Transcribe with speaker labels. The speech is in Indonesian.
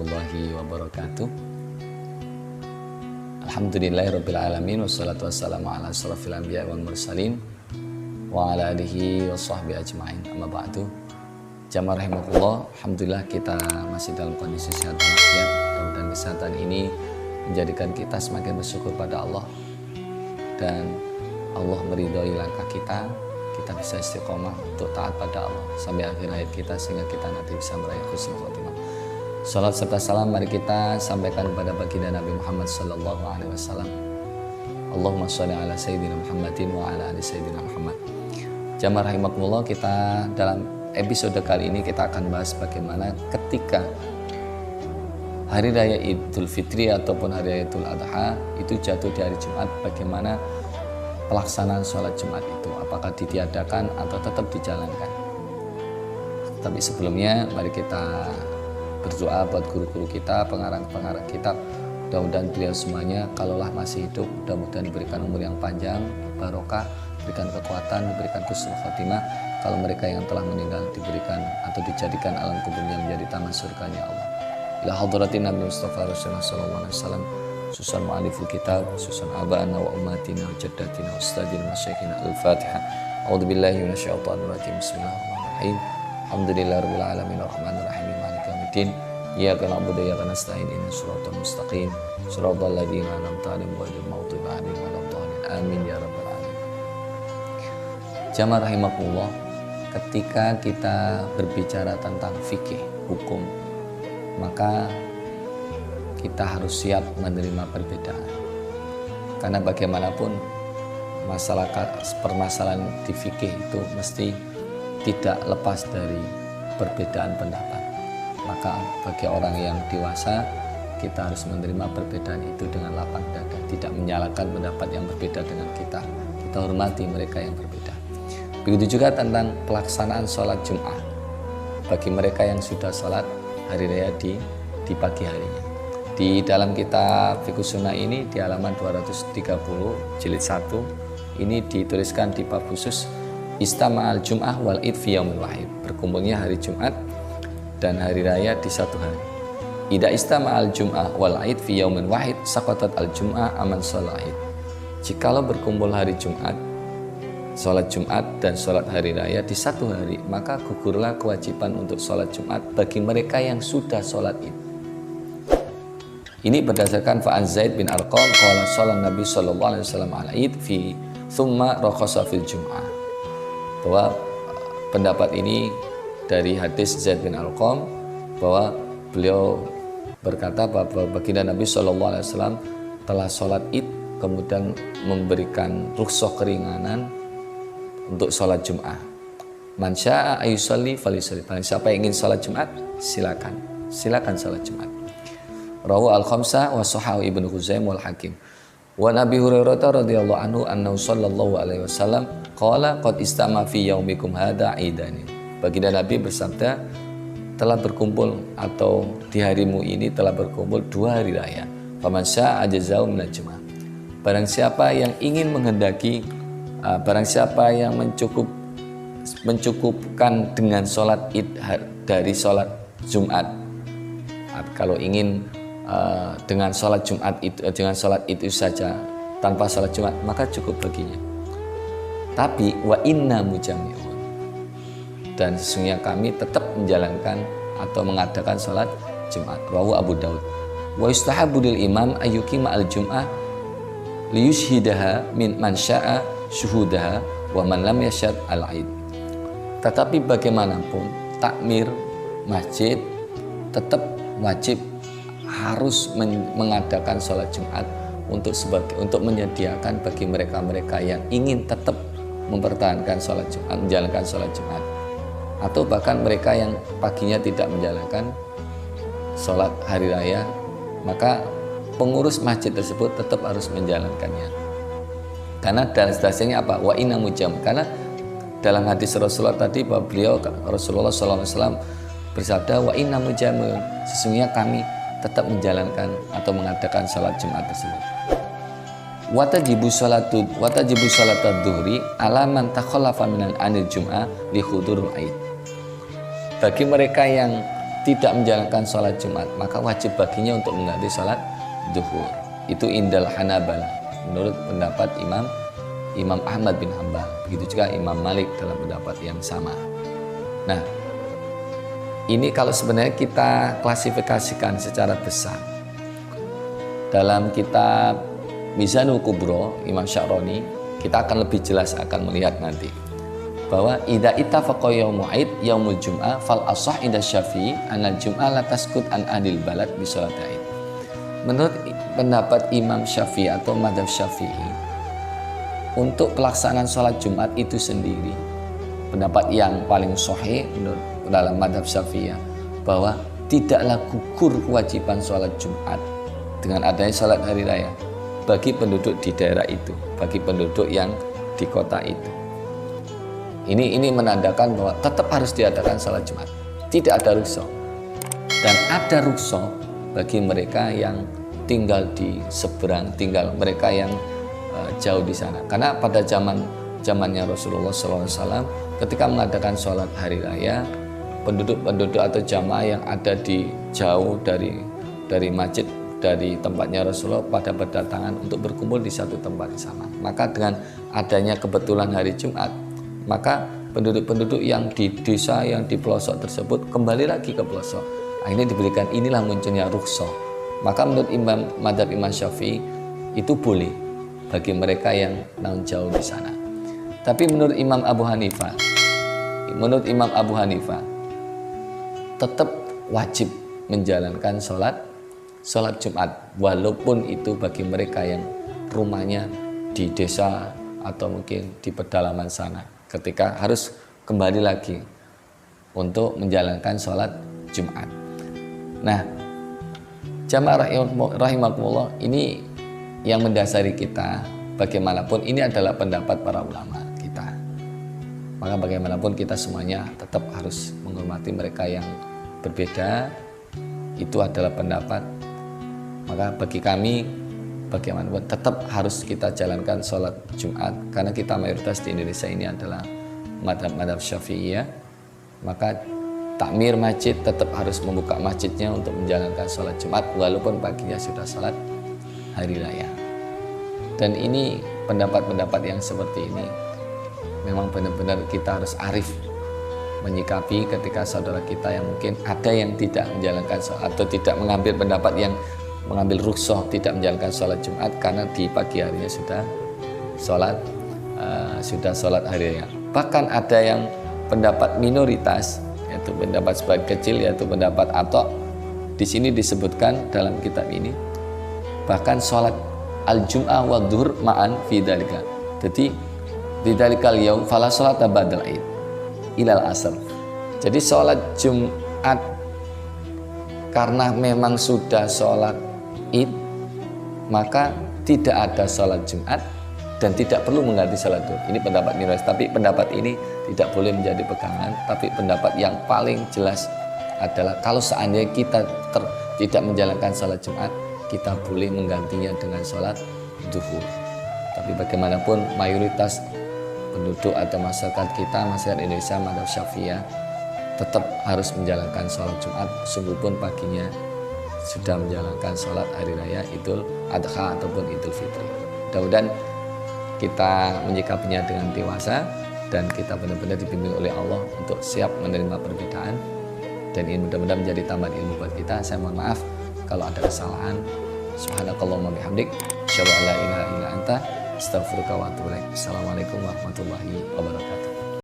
Speaker 1: warahmatullahi wabarakatuh. Alhamdulillahirabbil alamin wassalatu wassalamu ala asrofil anbiya wal mursalin wa ala alihi washabbihi ajmain. Amma ba'du. Jamaah rahimakumullah, alhamdulillah kita masih dalam kondisi sehat walafiat. Dan kesehatan ini menjadikan kita semakin bersyukur pada Allah dan Allah meridhoi langkah kita bisa istiqomah untuk taat pada Allah sampai akhir hayat kita sehingga kita nanti bisa meraih husnul khotimah. Salat serta salam mari kita sampaikan kepada baginda Nabi Muhammad sallallahu alaihi wasallam. Allahumma shalli ala sayyidina Muhammadin wa ala ali sayyidina Muhammad. Jamaah rahimakumullah, kita dalam episode kali ini kita akan bahas bagaimana ketika hari raya Idul Fitri ataupun hari raya Idul Adha itu jatuh di hari Jumat, bagaimana pelaksanaan sholat Jumat itu, apakah ditiadakan atau tetap dijalankan. Tapi sebelumnya mari kita berdoa buat guru-guru kita, pengarang-pengarang kitab. Mudah-mudahan beliau semuanya kalaulah masih hidup, mudah-mudahan diberikan umur yang panjang, barokah, diberikan kekuatan, diberikan husnul khotimah. Kalau mereka yang telah meninggal diberikan atau dijadikan alam kuburnya menjadi taman surganya Allah. Ila hadratin Nabi Mustafa Rasulullah sallallahu alaihi wasallam, susan mu'aliful kitab, susan aba'ana wa ummatina wa jaddatina wa ustadina wa syekhina. Al-Fatihah. A'udzubillahi minasyaitonir rajim. Bismillahirrahmanirrahim. Alhamdulillahirabbil alamin arrahmanir rahim maliki yaumiddin. Iyyaka na'budu wa iyyaka nasta'in ihdinas siratal mustaqim. Shiratal ladzina an'amta 'alaihim ghairil maghdubi 'alaihim waladdallin. Amin ya rabbal alamin. Jamaah rahimakumullah, ketika kita berbicara tentang fikih, hukum, maka kita harus siap menerima perbedaan. Karena bagaimanapun permasalahan di fikih itu mesti tidak lepas dari perbedaan pendapat. Maka bagi orang yang dewasa, kita harus menerima perbedaan itu dengan lapang dada, tidak menyalahkan pendapat yang berbeda dengan kita. Kita hormati mereka yang berbeda. Begitu juga tentang pelaksanaan sholat Jumat bagi mereka yang sudah sholat hari raya di pagi harinya. Di dalam kitab Fiqh Sunnah ini di halaman 230 jilid 1 ini dituliskan di bab khusus Istama'al Jum'ah wal Id fi yaumil wahid, berkumpulnya hari Jumat dan hari raya di satu hari. Idza istama'al Jum'ah wal Id fi yaumil wahid saqatat al Jum'ah aman shalah Id. Jikalau berkumpul hari Jumat, sholat Jumat dan sholat hari raya di satu hari, maka gugurlah kewajiban untuk sholat Jumat bagi mereka yang sudah sholat Id. Ini berdasarkan Fa'an Zaid bin Arqam qala sholat Nabi sallallahu alaihi wasallam ala Id fi thumma rakhasa fil Jum'ah. Bahwa pendapat ini dari hadis Zaid bin Arqam bahwa beliau berkata bahwa baginda Nabi sallallahu alaihi wasallam telah sholat Id kemudian memberikan rukhsah keringanan untuk sholat Jum'ah. Man syaa ayusalli falyusalli. Siapa yang ingin sholat Jumat, silakan sholat Jumat. Rawu al-khamsah wa sahahu Ibnu Khuzaimah wal Hakim. Wa Nabi Hurairah radhiyallahu anhu annahu sallallahu alaihi wasallam qala qad istama fi yaumikum hadza idani. Baginda Nabi bersabda, telah berkumpul atau di harimu ini telah berkumpul dua hari raya. Faman syaa ajza'u minal Jum'ah. Barang siapa yang ingin menghendaki, barang siapa yang mencukupkan dengan sholat Id dari sholat Jumat, kalau ingin dengan sholat Jumat itu saja tanpa sholat Jumat maka cukup baginya. Tapi wa inna mujami'un, dan sesungguhnya kami tetap menjalankan atau mengadakan sholat Jumat. Rawu Abu Daud. Wa yustahabu lil imam ayyuqima al Jum'ah liyushhidaha min man syaa syuhudaha wa man lam yashhad al-Aid. Tetapi bagaimanapun takmir masjid tetap wajib harus mengadakan sholat Jumat untuk menyediakan bagi mereka-mereka yang ingin tetap mempertahankan sholat Jumat, menjalankan sholat Jumat, atau bahkan mereka yang paginya tidak menjalankan sholat hari raya, maka pengurus masjid tersebut tetap harus menjalankannya. Karena dasarnya apa? Wa inna mujam. Karena dalam hadis Rasulullah tadi bahwa Rasulullah SAW bersabda wa inna mujamun, sesungguhnya kami tetap menjalankan atau mengadakan salat Jumat tersebut. Watajibu salatud dhuhri ala man takhallafa minal anil jum'ah li hudurul aid. Bagi mereka yang tidak menjalankan sholat Jumat, maka wajib baginya untuk mengganti sholat duhur. Itu indal Hanabalah, menurut pendapat Imam Ahmad bin Hanbal. Begitu juga Imam Malik dalam pendapat yang sama. Nah, ini kalau sebenarnya kita klasifikasikan secara besar dalam kitab Mizanul Kubro Imam Sya'roni, kita akan lebih jelas akan melihat nanti bahwa idza ittafaqa yaumul id yaumul jum'ah fal ashah inda Syafi'i anal jum'ah la taskut an adil balad bi shalat id. Menurut pendapat Imam Syafi'i atau mazhab Syafi'i, untuk pelaksanaan sholat Jumat itu sendiri, pendapat yang paling sahih menurut dalam mazhab Syafi'i bahwa tidaklah gugur kewajiban sholat Jumat dengan adanya sholat hari raya bagi penduduk di daerah itu, bagi penduduk yang di kota itu. Ini menandakan bahwa tetap harus diadakan sholat Jumat, tidak ada rukhsah. Dan ada rukhsah bagi mereka yang tinggal di seberang, tinggal mereka yang jauh di sana. Karena pada zamannya Rasulullah SAW, ketika mengadakan sholat hari raya, penduduk-penduduk atau jamaah yang ada di jauh dari masjid, dari tempatnya Rasulullah pada berdatangan untuk berkumpul di satu tempat yang sama. Maka dengan adanya kebetulan hari Jumat, maka penduduk-penduduk yang di desa, yang di pelosok tersebut kembali lagi ke pelosok. Akhirnya diberikan, inilah munculnya rukhsah. Maka menurut mazhab Imam Syafi'i itu boleh bagi mereka yang jauh di sana. Tapi menurut Imam Abu Hanifah tetap wajib menjalankan sholat Jumat, walaupun itu bagi mereka yang rumahnya di desa atau mungkin di pedalaman sana, ketika harus kembali lagi untuk menjalankan sholat Jumat. Nah, jamaah rahimakumullah, ini yang mendasari kita. Bagaimanapun ini adalah pendapat para ulama kita, maka bagaimanapun kita semuanya tetap harus menghormati mereka yang berbeda. Itu adalah pendapat. Maka bagi kami, bagaimanapun tetap harus kita jalankan sholat Jumat, karena kita mayoritas di Indonesia ini adalah madhab Syafi'iyah. Maka takmir masjid tetap harus membuka masjidnya untuk menjalankan sholat Jumat walaupun paginya sudah sholat hari raya. Dan ini pendapat-pendapat yang seperti ini memang benar-benar kita harus arif menyikapi ketika saudara kita yang mungkin ada yang tidak menjalankan sholat atau tidak mengambil pendapat yang mengambil rukhsah tidak menjalankan sholat Jumat karena di pagi harinya sudah sholat hari raya. Bahkan ada yang pendapat minoritas, yaitu pendapat sebagian kecil, yaitu pendapat Atok. Di sini disebutkan dalam kitab ini, bahkan sholat al-jum'ah wa dhuhr ma'an fi dzalika. Jadi di dzalikal yaum fala sholata ba'dal id ilal asr. Jadi sholat Jumat karena memang sudah sholat id, maka tidak ada sholat Jumat dan tidak perlu mengganti sholat duhur. Ini pendapat minoritas, tapi pendapat ini tidak boleh menjadi pegangan. Tapi pendapat yang paling jelas adalah kalau seandainya kita tidak menjalankan sholat Jumat, kita boleh menggantinya dengan sholat duhur. Tapi bagaimanapun mayoritas penduduk atau masyarakat kita, masyarakat Indonesia mazhab Syafi'iyah, tetap harus menjalankan sholat Jumat sungguh pun paginya sudah menjalankan sholat hari raya Idul Adha ataupun Idul Fitri. Mudah-mudahan kita menyikapinya dengan dewasa dan kita benar-benar dibimbing oleh Allah untuk siap menerima perbedaan, dan ini mudah-mudahan menjadi tambahan ilmu buat kita. Saya mohon maaf kalau ada kesalahan. Subhanakallahumma bihamdik, asyhadu an la ilaha illa anta, astaghfiruka wa atubu ilaik. Assalamualaikum warahmatullahi wabarakatuh.